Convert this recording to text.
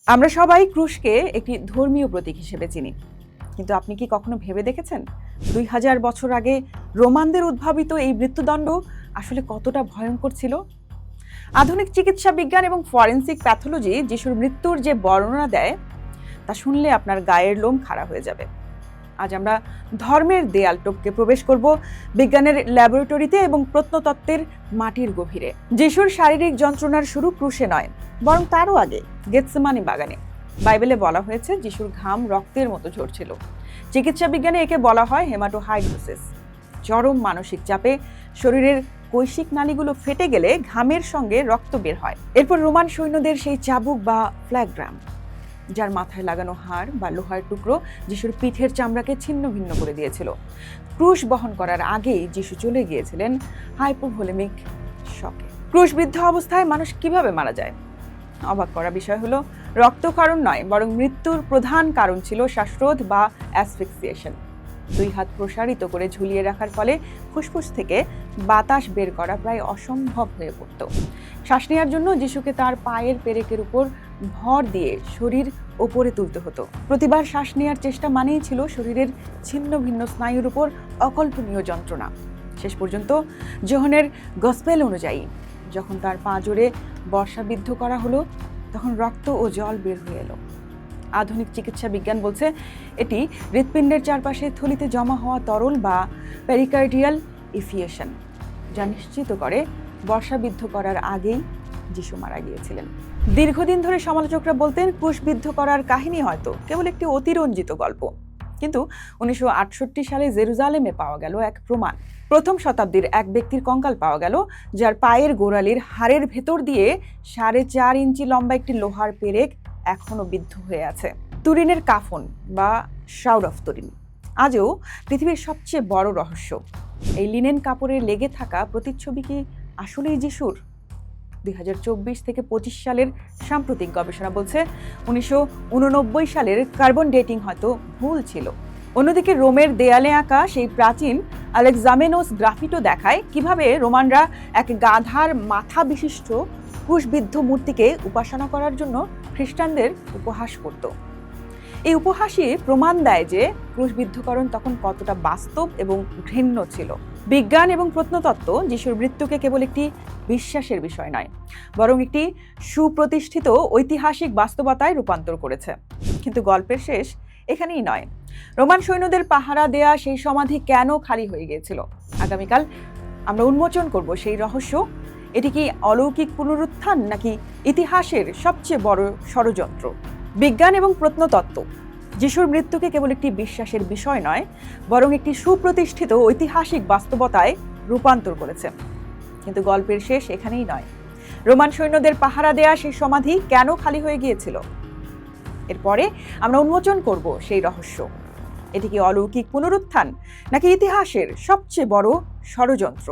আমরা সবাই ক্রুশকে একটি ধর্মীয় প্রতীক হিসেবে চিনি, কিন্তু আপনি কি কখনো ভেবে দেখেছেন 2000 বছর আগে রোমানদের উদ্ভাবিত এই মৃত্যুদণ্ড আসলে কতটা ভয়ঙ্কর ছিল? আধুনিক চিকিৎসা বিজ্ঞান এবং ফরেনসিক প্যাথোলজি যিশুর মৃত্যুর যে বর্ণনা দেয় তা শুনলে আপনার গায়ের লোম খাড়া হয়ে যাবে। আজ আমরা ধর্মের দেয়াল টপকে প্রবেশ করব বিজ্ঞানের ল্যাবরেটরিতে এবং প্রত্নতত্ত্বের মাটির গভীরে। যিশুর শারীরিক যন্ত্রণার শুরু ক্রুশে নয়, বরং তারও আগে গেতসেমানি বাগানে। বাইবেলে বলা হয়েছে যিশুর ঘাম রক্তের মতো ঝরছিল। চিকিৎসা বিজ্ঞানে একে বলা হয় হেমাটোহাইড্রোসিস। চরম মানসিক চাপে শরীরের কৈশিক নালীগুলো ফেটে গেলে ঘামের সঙ্গে রক্ত বের হয়। এরপর রোমান সৈন্যদের সেই চাবুক বা ফ্ল্যাগ্রাম, যার মাথায় লাগানো হাড় বা লোহার টুকরো যিশুর পিঠের চামড়াকে ছিন্ন ভিন্ন করে দিয়েছিল। ক্রুশ বহন করার আগেই যিশু চলে গিয়েছিলেন হাইপোভোলেমিক শকে। ক্রুশবিদ্ধ অবস্থায় মানুষ কিভাবে মারা যায়? অবাক করা বিষয় হলো রক্তক্ষরণ নয়, বরং মৃত্যুর প্রধান কারণ ছিল শ্বাসরোধ বা অ্যাসফিক্সিয়েশন। 2 হাত প্রসারিত করে ঝুলিয়ে রাখার ফলে ফুসফুস থেকে বাতাস বের করা প্রায় অসম্ভব হয়ে পড়ত। শ্বাস নেওয়ার জন্য যিশুকে তার পায়ের পেরেকের উপর ভর দিয়ে শরীর ওপরে তুলতে হতো। প্রতিবার শ্বাস নেওয়ার চেষ্টা মানেই ছিল শরীরের ছিন্ন ভিন্ন স্নায়ুর উপর অকল্পনীয় যন্ত্রণা। শেষ পর্যন্ত যোহনের গসপেল অনুযায়ী যখন তার পা জোড়ে বর্ষাবিদ্ধ করা হলো, তখন রক্ত ও জল বের হয়ে এলো। আধুনিক চিকিৎসা বিজ্ঞান বলছে এটি হৃৎপিণ্ডের চারপাশে থলিতে জমা হওয়া তরল বা পেরিকার্ডিয়াল ইফিয়েশন, যা নিশ্চিত করে বর্ষাবিদ্ধ করার আগেই যিশু মারা গিয়েছিলেন। দীর্ঘদিন ধরে সমালোচকরা বলতেন ক্রুশবিদ্ধ করার কাহিনী হয়তো কেবল একটি অতিরঞ্জিত গল্প, কিন্তু 1968 সালে জেরুজালেমে পাওয়া গেল এক প্রমাণ। প্রথম শতাব্দীর এক ব্যক্তির কঙ্কাল পাওয়া গেল, যার পায়ের গোড়ালির হাড়ের ভেতর দিয়ে 4.5 ইঞ্চি লম্বা একটি লোহার পেরেক এখনো বিদ্ধ হয়ে আছে। তুরিনের কাফন বা শাউড অফ তুরিন আজও পৃথিবীর সবচেয়ে বড় রহস্য। এই লিনেন কাপড়ে লেগে থাকা প্রতিচ্ছবি কি আসলেই যিশুর? 2024 থেকে 25 সালের সাম্প্রতিক গবেষণা বলছে 1989 সালের কার্বন ডেটিং হয়তো ভুল ছিল। অন্যদিকে রোমের দেয়ালে আঁকা সেই প্রাচীন আলেকজামেনোস গ্রাফিটো দেখায় কিভাবে রোমানরা এক গাধার মাথা বিশিষ্ট ক্রুশবিদ্ধ মূর্তিকে উপাসনা করার জন্য খ্রিস্টানদের উপহাস করত। এই উপহাসই প্রমাণ দেয় যে ক্রুশবিদ্ধকরণ তখন কতটা বাস্তব এবং ঘৃণ্য ছিল। বিজ্ঞান এবং প্রত্নতত্ত্ব যিশুর মৃত্যুকে কেবল একটি বিশ্বাসের বিষয় নয়, বরং একটি সুপ্রতিষ্ঠিত ঐতিহাসিক বাস্তবতায় রূপান্তর করেছে। কিন্তু গল্পের শেষ এখানেই নয়। রোমান সৈন্যদের পাহারা দেয়া সেই সমাধি কেন খালি হয়ে গিয়েছিল? আগামীকাল আমরা উন্মোচন করব সেই রহস্য। এটি কি অলৌকিক পুনরুত্থান, নাকি ইতিহাসের সবচেয়ে বড় ষড়যন্ত্র? বিজ্ঞান এবং প্রত্নতত্ত্ব যিশুর মৃত্যুকে কেবল একটি বিশ্বাসের বিষয় নয়, বরং একটি সুপ্রতিষ্ঠিত ঐতিহাসিক বাস্তবতায় রূপান্তর করেছে। কিন্তু গল্পের শেষ এখানেই নয়। রোমান সৈন্যদের পাহারা দেয়া সেই সমাধি কেন খালি হয়ে গিয়েছিল? এরপরে আমরা উন্মোচন করব সেই রহস্য। এটি কি অলৌকিক পুনরুত্থান, নাকি ইতিহাসের সবচেয়ে বড় ষড়যন্ত্র?